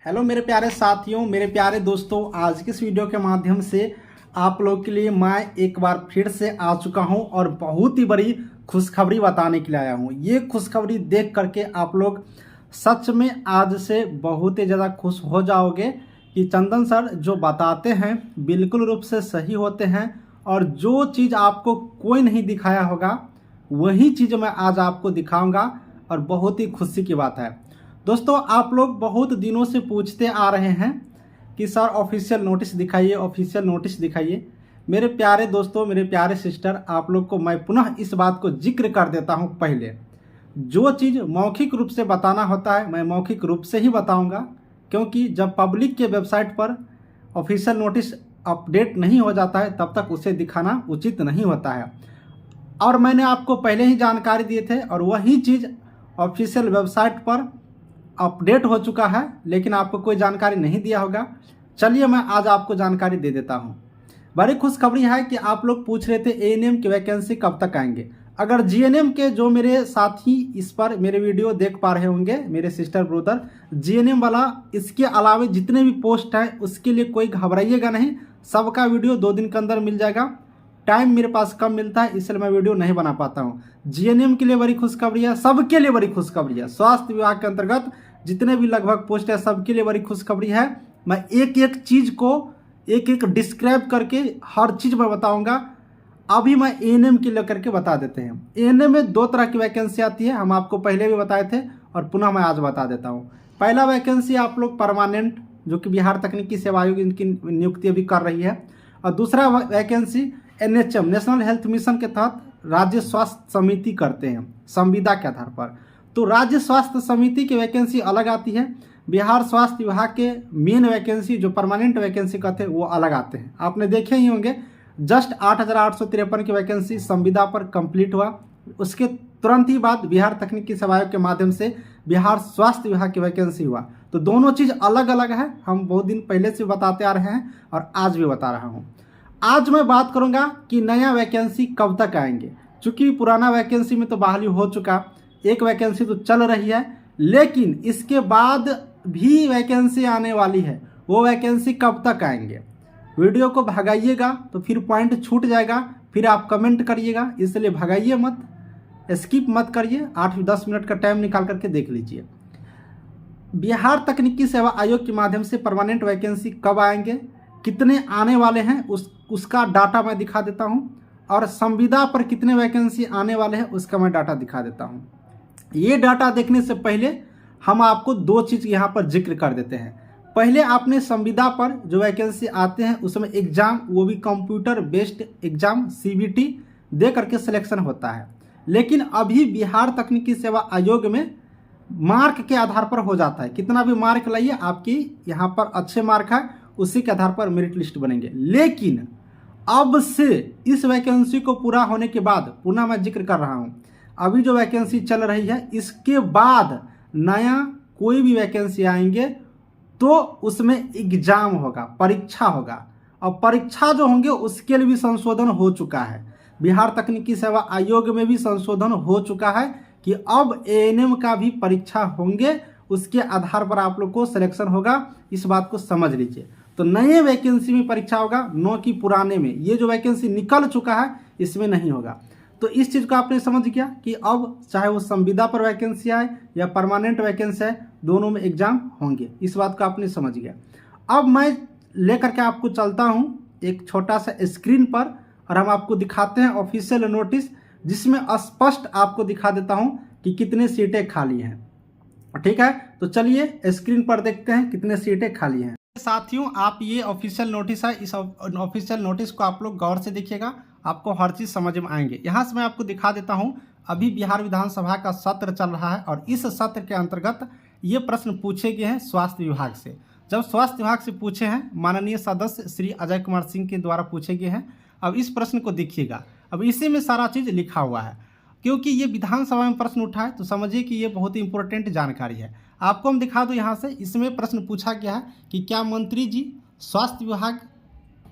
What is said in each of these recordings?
Hello मेरे प्यारे साथियों, मेरे प्यारे दोस्तों, आज की इस वीडियो के माध्यम से आप लोग के लिए मैं एक बार फिर से आ चुका हूं और बहुत ही बड़ी खुशखबरी बताने के लिए आया हूं। ये खुशखबरी देख करके आप लोग सच में आज से बहुत ही ज़्यादा खुश हो जाओगे कि चंदन सर जो बताते हैं बिल्कुल रूप से सही होते हैं और जो चीज़ आपको कोई नहीं दिखाया होगा वही चीज़ मैं आज आपको दिखाऊंगा और बहुत ही खुशी की बात है। दोस्तों, आप लोग बहुत दिनों से पूछते आ रहे हैं कि सर ऑफिशियल नोटिस दिखाइए, ऑफिशियल नोटिस दिखाइए। मेरे प्यारे दोस्तों, मेरे प्यारे सिस्टर, आप लोग को मैं पुनः इस बात को जिक्र कर देता हूं। पहले जो चीज़ मौखिक रूप से बताना होता है मैं मौखिक रूप से ही बताऊंगा, क्योंकि जब पब्लिक के वेबसाइट पर ऑफिशियल नोटिस अपडेट नहीं हो जाता है तब तक उसे दिखाना उचित नहीं होता है। और मैंने आपको पहले ही जानकारी दिए थे और वही चीज़ ऑफिशियल वेबसाइट पर अपडेट हो चुका है, लेकिन आपको कोई जानकारी नहीं दिया होगा। चलिए मैं आज आपको जानकारी दे देता हूं। बड़ी खुशखबरी है कि आप लोग पूछ रहे थे एएनएम की वैकेंसी कब तक आएंगे। अगर जीएनएम के जो मेरे साथी इस पर मेरे वीडियो देख पा रहे होंगे, मेरे सिस्टर ब्रदर, जीएनएम वाला इसके अलावा जितने भी पोस्ट हैं उसके लिए कोई घबराइएगा नहीं, सबका वीडियो 2 दिन के अंदर मिल जाएगा। टाइम मेरे पास कम मिलता है इसलिए मैं वीडियो नहीं बना पाता हूँ। जीएनएम के लिए बड़ी खुशखबरी है, सबके लिए बड़ी खुशखबरी है। स्वास्थ्य विभाग के अंतर्गत जितने भी लगभग पोस्ट है सबके लिए बड़ी खुशखबरी है। मैं एक एक चीज को एक एक डिस्क्राइब करके हर चीज मैं बताऊंगा। अभी मैं एएनएम के लेकर के बता देते हैं। एएनएम में 2 तरह की वैकेंसी आती है, हम आपको पहले भी बताए थे और पुनः मैं आज बता देता हूँ। पहला वैकेंसी आप लोग परमानेंट, जो कि बिहार तकनीकी सेवा आयोग इनकी नियुक्ति अभी कर रही है, और दूसरा vacancy NHM national health mission के तहत राज्य स्वास्थ्य समिति करते हैं संविदा के आधार पर। तो राज्य स्वास्थ्य समिति की वैकेंसी अलग आती है, बिहार स्वास्थ्य विभाग के मेन वैकेंसी जो परमानेंट वैकेंसी कहते हैं वो अलग आते हैं। आपने देखे ही होंगे, जस्ट 8,853 की वैकेंसी संविदा पर कंप्लीट हुआ, उसके तुरंत ही बाद बिहार तकनीकी सेवा आयोग के माध्यम से बिहार स्वास्थ्य विभाग की वैकेंसी हुआ। तो दोनों चीज़ अलग अलग है, हम बहुत दिन पहले से बताते आ रहे हैं और आज भी बता रहा हूँ। आज मैं बात करूँगा कि नया वैकेंसी कब तक आएंगे, चूँकि पुराना वैकेंसी में तो बहाली हो चुका, एक वैकेंसी तो चल रही है, लेकिन इसके बाद भी वैकेंसी आने वाली है। वो वैकेंसी कब तक आएंगे, वीडियो को भगाइएगा तो फिर पॉइंट छूट जाएगा, फिर आप कमेंट करिएगा, इसलिए भगाइए मत, स्किप मत करिए, 8-10 मिनट का टाइम निकाल करके देख लीजिए। बिहार तकनीकी सेवा आयोग के माध्यम से परमानेंट वैकेंसी कब आएंगे, कितने आने वाले हैं, उसका डाटा मैं दिखा देता हूँ, और संविदा पर कितने वैकेंसी आने वाले हैं उसका मैं डाटा दिखा देता हूँ। ये डाटा देखने से पहले हम आपको 2 चीज़ यहाँ पर जिक्र कर देते हैं। पहले आपने संविदा पर जो वैकेंसी आते हैं उसमें एग्जाम, वो भी कंप्यूटर बेस्ड एग्जाम सीबीटी दे करके सिलेक्शन होता है, लेकिन अभी बिहार तकनीकी सेवा आयोग में मार्क के आधार पर हो जाता है। कितना भी मार्क लाइए, आपकी यहाँ पर अच्छे मार्क है उसी के आधार पर मेरिट लिस्ट बनेंगे। लेकिन अब से इस वैकेंसी को पूरा होने के बाद, पुनः मैं जिक्र कर रहा हूँ, अभी जो वैकेंसी चल रही है इसके बाद नया कोई भी वैकेंसी आएंगे तो उसमें एग्जाम होगा, परीक्षा होगा, और परीक्षा जो होंगे उसके लिए भी संशोधन हो चुका है। बिहार तकनीकी सेवा आयोग में भी संशोधन हो चुका है कि अब एएनएम का भी परीक्षा होंगे, उसके आधार पर आप लोग को सिलेक्शन होगा। इस बात को समझ लीजिए। तो नए वैकेंसी में परीक्षा होगा, न कि पुराने में। ये जो वैकेंसी निकल चुका है इसमें नहीं होगा। तो इस चीज़ को आपने समझ गया कि अब चाहे वो संविदा पर वैकेंसी आए या परमानेंट वैकेंसी है, दोनों में एग्जाम होंगे। इस बात को आपने समझ गया। अब मैं लेकर के आपको चलता हूँ एक छोटा सा स्क्रीन पर और हम आपको दिखाते हैं ऑफिशियल नोटिस, जिसमें स्पष्ट आपको दिखा देता हूँ कि कितने सीटें खाली हैं। ठीक है, तो चलिए स्क्रीन पर देखते हैं कितने सीटें खाली हैं। साथियों, आप ये ऑफिशियल नोटिस है, इस ऑफिशियल नोटिस को आप लोग गौर से देखिएगा, आपको हर चीज़ समझ में आएंगे। यहाँ से मैं आपको दिखा देता हूँ, अभी बिहार विधानसभा का सत्र चल रहा है और इस सत्र के अंतर्गत ये प्रश्न पूछे गए हैं स्वास्थ्य विभाग से। जब स्वास्थ्य विभाग से पूछे हैं, माननीय सदस्य श्री अजय कुमार सिंह के द्वारा पूछे गए हैं। अब इस प्रश्न को देखिएगा, अब इसी में सारा चीज़ लिखा हुआ है, क्योंकि ये विधानसभा में प्रश्न उठा है तो समझिए कि ये बहुत ही इंपॉर्टेंट जानकारी है। आपको हम दिखा दूँ यहाँ से, इसमें प्रश्न पूछा गया है कि क्या मंत्री जी स्वास्थ्य विभाग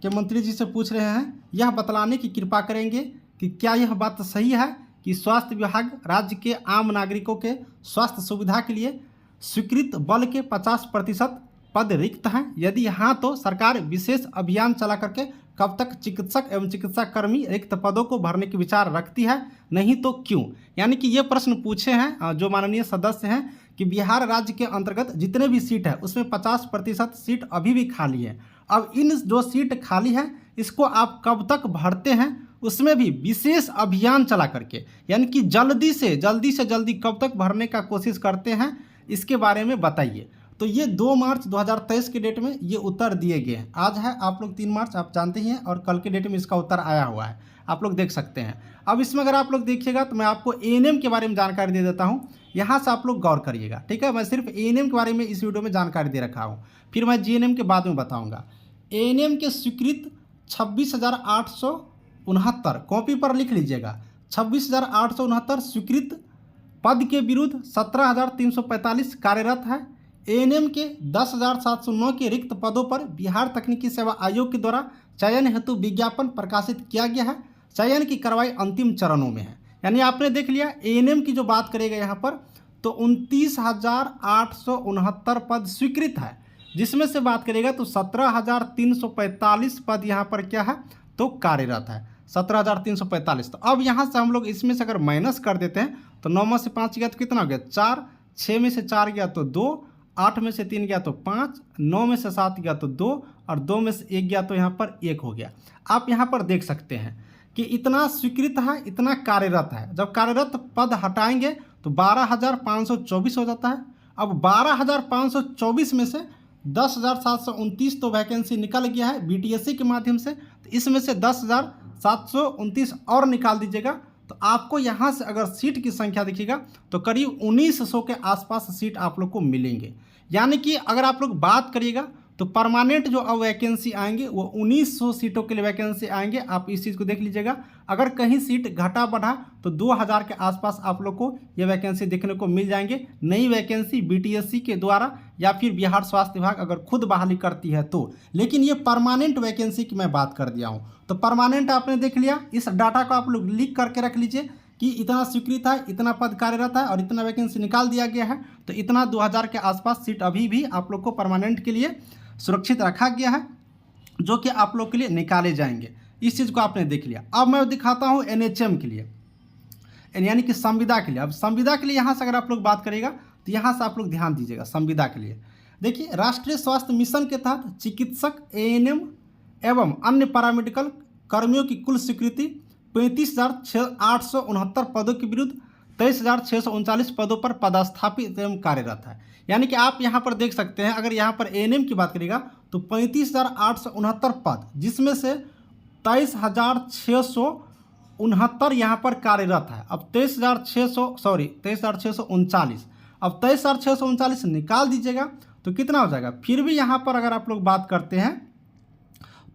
के मंत्री जी से पूछ रहे हैं, यह बतलाने की कृपा करेंगे कि क्या यह बात सही है कि स्वास्थ्य विभाग राज्य के आम नागरिकों के स्वास्थ्य सुविधा के लिए स्वीकृत बल के 50% पद रिक्त हैं? यदि हाँ तो सरकार विशेष अभियान चला करके कब तक चिकित्सक एवं चिकित्सा कर्मी रिक्त पदों को भरने की विचार रखती है? नहीं तो क्यों? यानी कि ये प्रश्न पूछे हैं जो माननीय सदस्य हैं कि बिहार राज्य के अंतर्गत जितने भी सीट है उसमें 50% सीट अभी भी खाली है। अब इन जो सीट खाली है इसको आप कब तक भरते हैं, उसमें भी विशेष अभियान चला करके, यानी कि जल्दी से जल्दी कब तक भरने का कोशिश करते हैं, इसके बारे में बताइए। तो ये 2 मार्च 2023 के डेट में ये उत्तर दिए गए हैं। आज है आप लोग 3 मार्च, आप जानते ही हैं, और कल के डेट में इसका उत्तर आया हुआ है, आप लोग देख सकते हैं। अब इसमें अगर आप लोग देखिएगा तो मैं आपको एएनएम के बारे में जानकारी दे देता हूँ, यहाँ से आप लोग गौर करिएगा, ठीक है। मैं सिर्फ एएनएम के बारे में इस वीडियो में जानकारी दे रखा हूँ, फिर मैं जीएनएम के बाद में बताऊँगा। एएनएम के स्वीकृत 26,869, कॉपी पर लिख लीजिएगा, 26,869 स्वीकृत पद के विरुद्ध 17,345 कार्यरत है। एएनएम के 10,709 के रिक्त पदों पर बिहार तकनीकी सेवा आयोग के द्वारा चयन हेतु विज्ञापन प्रकाशित किया गया है। चयन की कार्रवाई अंतिम चरणों में है। यानी आपने देख लिया एएनएम की जो बात करेगा यहाँ पर तो 29,869 पद स्वीकृत है, जिसमें से बात करेगा तो 17,345 पद यहाँ पर क्या है तो कार्यरत है, 17,345। तो अब यहाँ से हम लोग इसमें से अगर माइनस कर देते हैं तो 9 में से 5 गया तो कितना हो गया 4, 6 में से 4 गया तो 2, 8 में से 3 गया तो 5, 9 में से 7 गया तो 2 और 2 में से 1 गया तो यहाँ पर 1 हो गया। आप यहाँ पर देख सकते हैं कि इतना स्वीकृत है, इतना कार्यरत है। जब कार्यरत पद हटाएंगे तो 12,524 हो जाता है। अब 12,524 में से 10,729 तो वैकेंसी निकल गया है बीटीएससी के माध्यम से, तो इसमें से 10,729 और निकाल दीजिएगा तो आपको यहाँ से अगर सीट की संख्या देखिएगा तो करीब 1900 के आसपास सीट आप लोग को मिलेंगे। यानी कि अगर आप लोग बात करिएगा तो परमानेंट जो अब वैकेंसी आएंगे वो 1900 सीटों के लिए वैकेंसी आएंगे। आप इस चीज़ को देख लीजिएगा। अगर कहीं सीट घटा बढ़ा तो 2000 के आसपास आप लोग को ये वैकेंसी देखने को मिल जाएंगे। नई वैकेंसी बीटीएससी के द्वारा या फिर बिहार स्वास्थ्य विभाग अगर खुद बहाली करती है तो। लेकिन ये परमानेंट वैकेंसी की मैं बात कर दिया हूँ। तो परमानेंट आपने देख लिया, इस डाटा को आप लोग लिख करके रख लीजिए कि इतना स्वीकृत है, इतना पद कार्यरत है और इतना वैकेंसी निकाल दिया गया है। तो इतना 2000 के आसपास सीट अभी भी आप लोग को परमानेंट के लिए सुरक्षित रखा गया है, जो कि आप लोग के लिए निकाले जाएंगे। इस चीज़ को आपने देख लिया। अब मैं दिखाता हूँ एनएचएम के लिए, यानी कि संविदा के लिए। अब संविदा के लिए यहाँ से अगर आप लोग बात करेगा तो यहाँ से आप लोग ध्यान दीजिएगा। संविदा के लिए देखिए, राष्ट्रीय स्वास्थ्य मिशन के तहत चिकित्सक, एएनएम एवं अन्य पैरामेडिकल कर्मियों की कुल स्वीकृति 35,869 पदों के विरुद्ध 23,639 पदों पर पदस्थापित एवं कार्यरत है। यानी कि आप यहाँ पर देख सकते हैं, अगर यहाँ पर एएनएम की बात करेगा तो 35,869 पद, जिसमें से 23,669 यहाँ पर कार्यरत है। अब 23,639, अब 23,639 निकाल दीजिएगा तो कितना हो जाएगा। फिर भी यहाँ पर अगर आप लोग बात करते हैं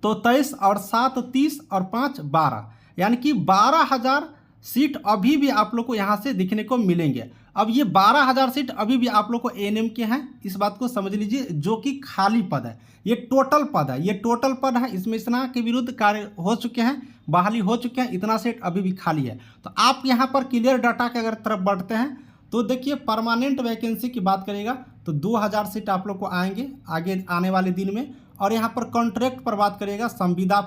तो 23 और 7 30 और 5 12, यानी कि 12,000 सीट अभी भी आप लोग को यहाँ से दिखने को मिलेंगे। अब ये 12,000 सीट अभी भी आप लोग को एएनएम के हैं, इस बात को समझ लीजिए, जो कि खाली पद है। ये टोटल पद है, ये टोटल पद है। इसमें इतना के विरुद्ध कार्य हो चुके हैं, बहाली हो चुके हैं, इतना सीट अभी भी खाली है। तो आप यहाँ पर क्लियर डाटा के अगर तरफ बढ़ते हैं तो देखिए, परमानेंट वैकेंसी की बात करेगा तो 2000 सीट आप लोग को आएंगे आगे आने वाले दिन में। और यहाँ पर कॉन्ट्रैक्ट पर बात करिएगा, संविदा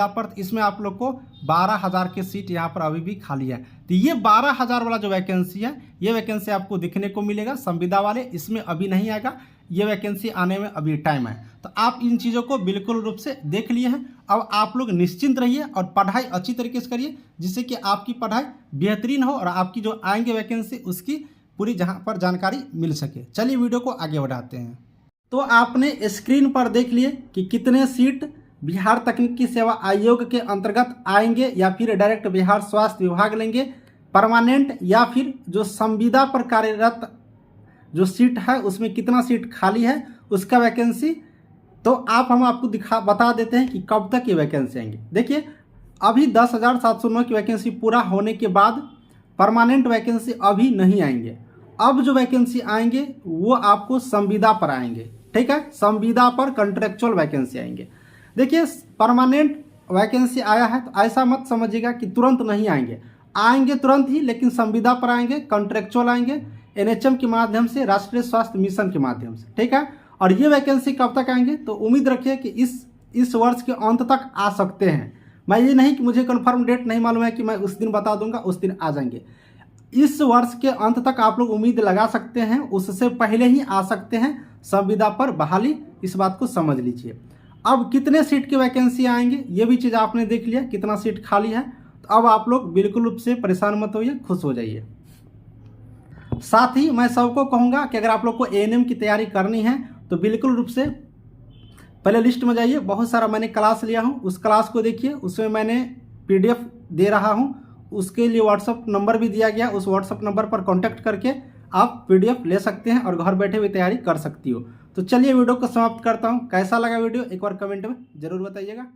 पर इसमें आप लोग को 12,000 के सीट यहाँ पर अभी भी खाली है। तो ये 12,000 वाला जो वैकेंसी है, ये वैकेंसी आपको दिखने को मिलेगा संविदा वाले, इसमें अभी नहीं आएगा। ये वैकेंसी आने में अभी टाइम है। तो आप इन चीज़ों को बिल्कुल रूप से देख लिए हैं। अब आप लोग निश्चिंत रहिए और पढ़ाई अच्छी तरीके से करिए, जिससे कि आपकी पढ़ाई बेहतरीन हो और आपकी जो आएंगे वैकेंसी उसकी पूरी जहाँ पर जानकारी मिल सके। चलिए वीडियो को आगे बढ़ाते हैं। तो आपने स्क्रीन पर देख लिए कि कितने सीट बिहार तकनीकी सेवा आयोग के अंतर्गत आएंगे या फिर डायरेक्ट बिहार स्वास्थ्य विभाग लेंगे, परमानेंट या फिर जो संविदा पर कार्यरत जो सीट है उसमें कितना सीट खाली है उसका वैकेंसी। तो हम आपको बता देते हैं कि कब तक ये वैकेंसी आएंगे। देखिए, अभी 10,709 की वैकेंसी पूरा होने के बाद परमानेंट वैकेंसी अभी नहीं आएंगे। अब जो वैकेंसी आएंगे वो आपको संविदा पर आएंगे, ठीक है। संविदा पर कॉन्ट्रेक्चुअल वैकेंसी आएंगे। देखिए, परमानेंट वैकेंसी आया है तो ऐसा मत समझिएगा कि तुरंत नहीं आएंगे तुरंत ही, लेकिन संविदा पर आएंगे, कॉन्ट्रेक्चुअल आएंगे, एनएचएम के माध्यम से, राष्ट्रीय स्वास्थ्य मिशन के माध्यम से, ठीक है। और ये वैकेंसी कब तक आएंगे, तो उम्मीद रखिए कि इस वर्ष के अंत तक आ सकते हैं। मैं ये नहीं कि मुझे कन्फर्म डेट नहीं मालूम है कि मैं उस दिन बता दूंगा, उस दिन आ जाएंगे। इस वर्ष के अंत तक आप लोग उम्मीद लगा सकते हैं, उससे पहले ही आ सकते हैं संविदा पर बहाली, इस बात को समझ लीजिए। अब कितने सीट की वैकेंसी आएंगे ये भी चीज़ आपने देख लिया, कितना सीट खाली है। तो अब आप लोग बिल्कुल रूप से परेशान मत होइए, खुश हो जाइए। साथ ही मैं सबको कहूँगा कि अगर आप लोग को एएनएम की तैयारी करनी है तो बिल्कुल रूप से पहले लिस्ट में जाइए। बहुत सारा मैंने क्लास लिया हूँ, उस क्लास को देखिए, उसमें मैंने PDF दे रहा हूँ, उसके लिए व्हाट्सअप नंबर भी दिया गया। उस व्हाट्सअप नंबर पर कांटेक्ट करके आप PDF ले सकते हैं और घर बैठे हुए तैयारी कर सकती हो। तो चलिए वीडियो को समाप्त करता हूँ। कैसा लगा वीडियो एक बार कमेंट में ज़रूर बताइएगा।